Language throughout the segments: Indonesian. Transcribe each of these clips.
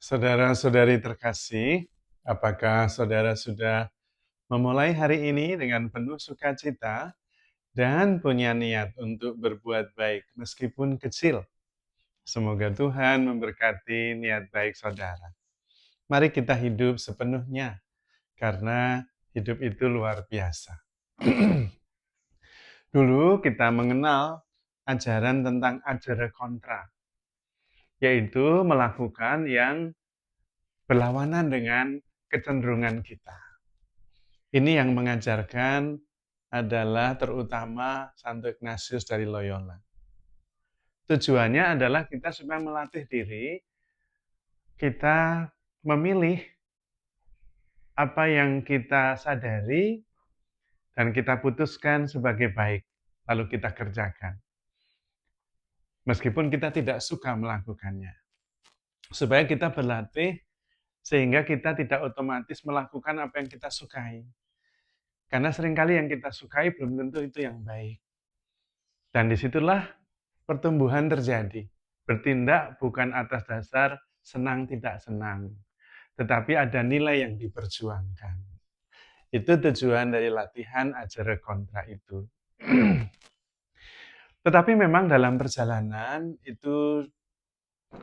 Saudara-saudari terkasih, apakah saudara sudah memulai hari ini dengan penuh sukacita dan punya niat untuk berbuat baik meskipun kecil? Semoga Tuhan memberkati niat baik saudara. Mari kita hidup sepenuhnya, karena hidup itu luar biasa. Dulu kita mengenal ajaran tentang ajara kontra, yaitu melakukan yang berlawanan dengan kecenderungan kita. Ini yang mengajarkan adalah terutama Santo Ignatius dari Loyola. Tujuannya adalah kita supaya melatih diri, kita memilih apa yang kita sadari dan kita putuskan sebagai baik, lalu kita kerjakan. Meskipun kita tidak suka melakukannya. Supaya kita berlatih sehingga kita tidak otomatis melakukan apa yang kita sukai. Karena seringkali yang kita sukai belum tentu itu yang baik. Dan disitulah pertumbuhan terjadi. Bertindak bukan atas dasar senang tidak senang, tetapi ada nilai yang diperjuangkan. Itu tujuan dari latihan ajara kontra itu. Tetapi memang dalam perjalanan itu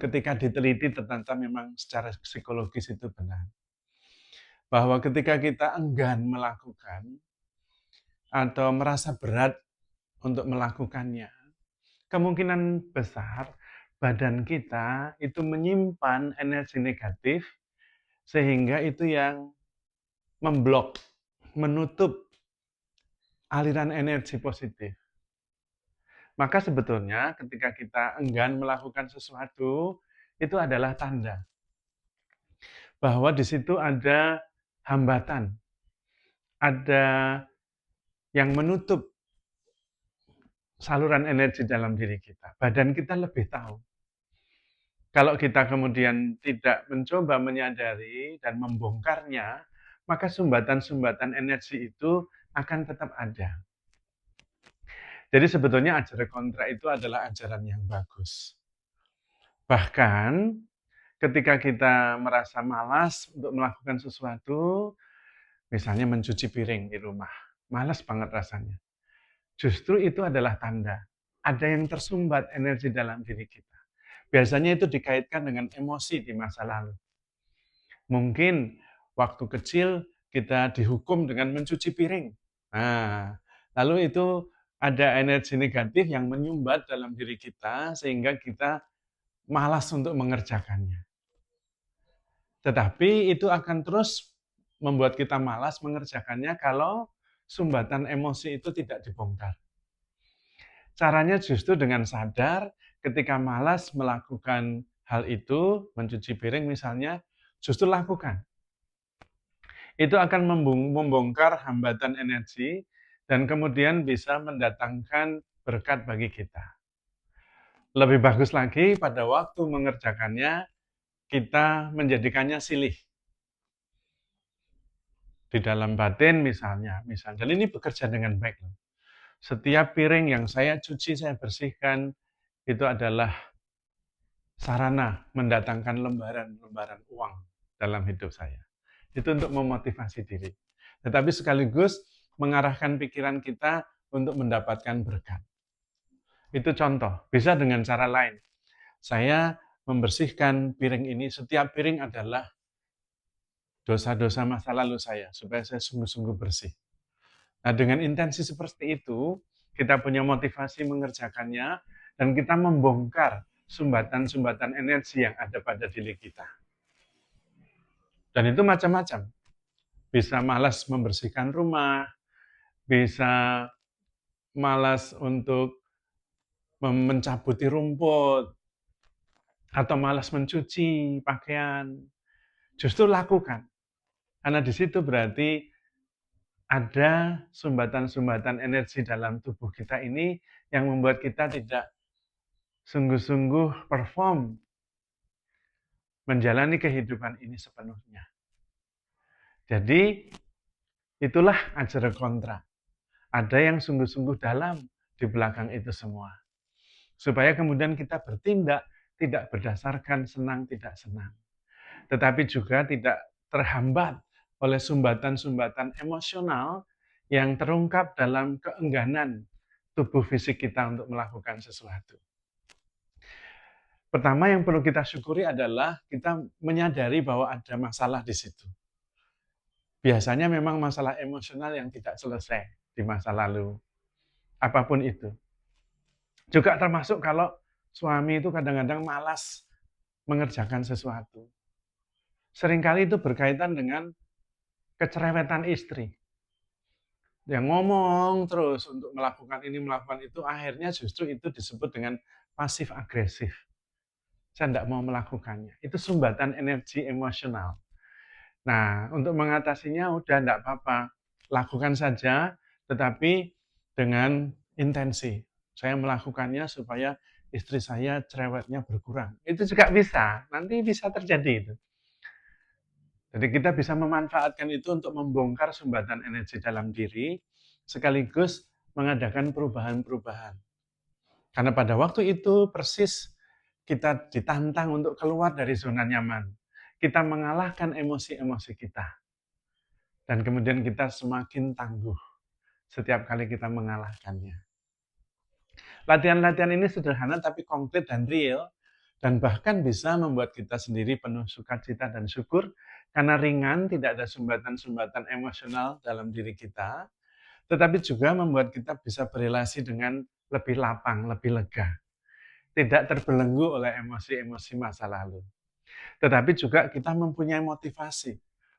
ketika diteliti ternyata memang secara psikologis itu benar. Bahwa ketika kita enggan melakukan atau merasa berat untuk melakukannya, kemungkinan besar badan kita itu menyimpan energi negatif sehingga itu yang memblok, menutup aliran energi positif. Maka sebetulnya ketika kita enggan melakukan sesuatu, itu adalah tanda bahwa di situ ada hambatan, ada yang menutup saluran energi dalam diri kita. Badan kita lebih tahu. Kalau kita kemudian tidak mencoba menyadari dan membongkarnya, maka sumbatan-sumbatan energi itu akan tetap ada. Jadi sebetulnya ajaran kontra itu adalah ajaran yang bagus. Bahkan ketika kita merasa malas untuk melakukan sesuatu, misalnya mencuci piring di rumah, malas banget rasanya. Justru itu adalah tanda ada yang tersumbat energi dalam diri kita. Biasanya itu dikaitkan dengan emosi di masa lalu. Mungkin waktu kecil kita dihukum dengan mencuci piring. Nah, lalu itu ada energi negatif yang menyumbat dalam diri kita sehingga kita malas untuk mengerjakannya. Tetapi itu akan terus membuat kita malas mengerjakannya kalau sumbatan emosi itu tidak dibongkar. Caranya justru dengan sadar ketika malas melakukan hal itu, mencuci piring misalnya, justru lakukan. Itu akan membongkar hambatan energi dan kemudian bisa mendatangkan berkat bagi kita. Lebih bagus lagi pada waktu mengerjakannya, kita menjadikannya silih. Di dalam batin misalnya. Dan ini bekerja dengan baik. Setiap piring yang saya cuci, saya bersihkan, itu adalah sarana mendatangkan lembaran-lembaran uang dalam hidup saya. Itu untuk memotivasi diri. Tetapi sekaligus mengarahkan pikiran kita untuk mendapatkan berkat. Itu contoh, bisa dengan cara lain. Saya membersihkan piring ini, setiap piring adalah dosa-dosa masa lalu saya, supaya saya sungguh-sungguh bersih. Nah, dengan intensi seperti itu, kita punya motivasi mengerjakannya, dan kita membongkar sumbatan-sumbatan energi yang ada pada diri kita. Dan itu macam-macam. Bisa malas membersihkan rumah, bisa malas untuk mencabuti rumput, atau malas mencuci pakaian. Justru lakukan. Karena di situ berarti ada sumbatan-sumbatan energi dalam tubuh kita ini yang membuat kita tidak sungguh-sungguh perform menjalani kehidupan ini sepenuhnya. Jadi itulah ajaran kontra. Ada yang sungguh-sungguh dalam di belakang itu semua. Supaya kemudian kita bertindak tidak berdasarkan senang tidak senang. tetapi juga tidak terhambat oleh sumbatan-sumbatan emosional yang terungkap dalam keengganan tubuh fisik kita untuk melakukan sesuatu. Pertama yang perlu kita syukuri adalah kita menyadari bahwa ada masalah di situ. Biasanya memang masalah emosional yang tidak selesai di masa lalu, apapun itu. Juga termasuk kalau suami itu kadang-kadang malas mengerjakan sesuatu. Seringkali itu berkaitan dengan kecerewetan istri. Yang ngomong terus untuk melakukan ini, melakukan itu, akhirnya justru itu disebut dengan pasif agresif. Saya tidak mau melakukannya. Itu sumbatan energi emosional. Nah, untuk mengatasinya udah tidak apa-apa. Lakukan saja, tetapi dengan intensi. Saya melakukannya supaya istri saya cerewetnya berkurang. Itu juga bisa, nanti bisa terjadi itu. Jadi kita bisa memanfaatkan itu untuk membongkar sumbatan energi dalam diri, sekaligus mengadakan perubahan-perubahan. Karena pada waktu itu persis kita ditantang untuk keluar dari zona nyaman. Kita mengalahkan emosi-emosi kita. Dan kemudian kita semakin tangguh setiap kali kita mengalahkannya. Latihan-latihan ini sederhana tapi konkret dan real, dan bahkan bisa membuat kita sendiri penuh sukacita dan syukur, karena ringan, tidak ada sumbatan-sumbatan emosional dalam diri kita, tetapi juga membuat kita bisa berelasi dengan lebih lapang, lebih lega. Tidak terbelenggu oleh emosi-emosi masa lalu. Tetapi juga kita mempunyai motivasi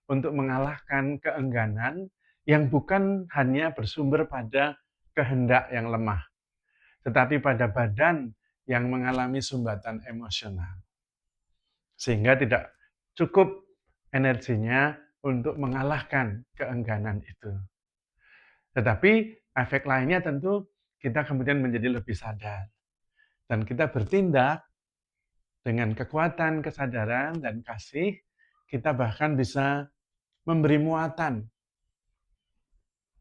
untuk mengalahkan keengganan yang bukan hanya bersumber pada kehendak yang lemah, tetapi pada badan yang mengalami sumbatan emosional. Sehingga tidak cukup energinya untuk mengalahkan keengganan itu. Tetapi efek lainnya tentu kita kemudian menjadi lebih sadar. Dan kita bertindak dengan kekuatan, kesadaran, dan kasih, kita bahkan bisa memberi muatan,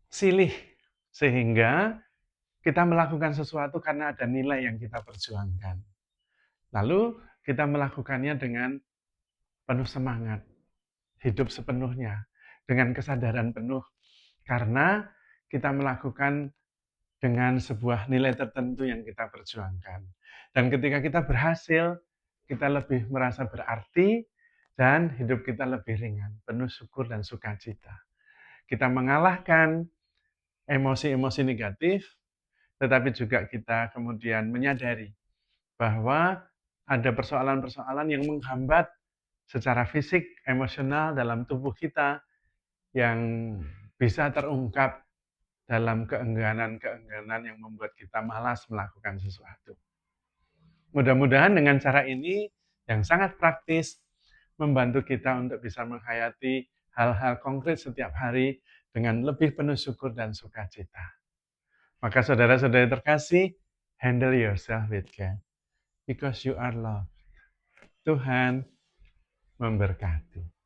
silih, sehingga kita melakukan sesuatu karena ada nilai yang kita perjuangkan. Lalu kita melakukannya dengan penuh semangat, hidup sepenuhnya, dengan kesadaran penuh, karena kita melakukan dengan sebuah nilai tertentu yang kita perjuangkan. Dan ketika kita berhasil, kita lebih merasa berarti, dan hidup kita lebih ringan, penuh syukur dan sukacita. Kita mengalahkan emosi-emosi negatif, tetapi juga kita kemudian menyadari bahwa ada persoalan-persoalan yang menghambat secara fisik, emosional dalam tubuh kita yang bisa terungkap dalam keengganan-keengganan yang membuat kita malas melakukan sesuatu. Mudah-mudahan dengan cara ini yang sangat praktis membantu kita untuk bisa menghayati hal-hal konkret setiap hari dengan lebih penuh syukur dan sukacita. Maka saudara-saudari terkasih, handle yourself with care because you are loved. Tuhan memberkati.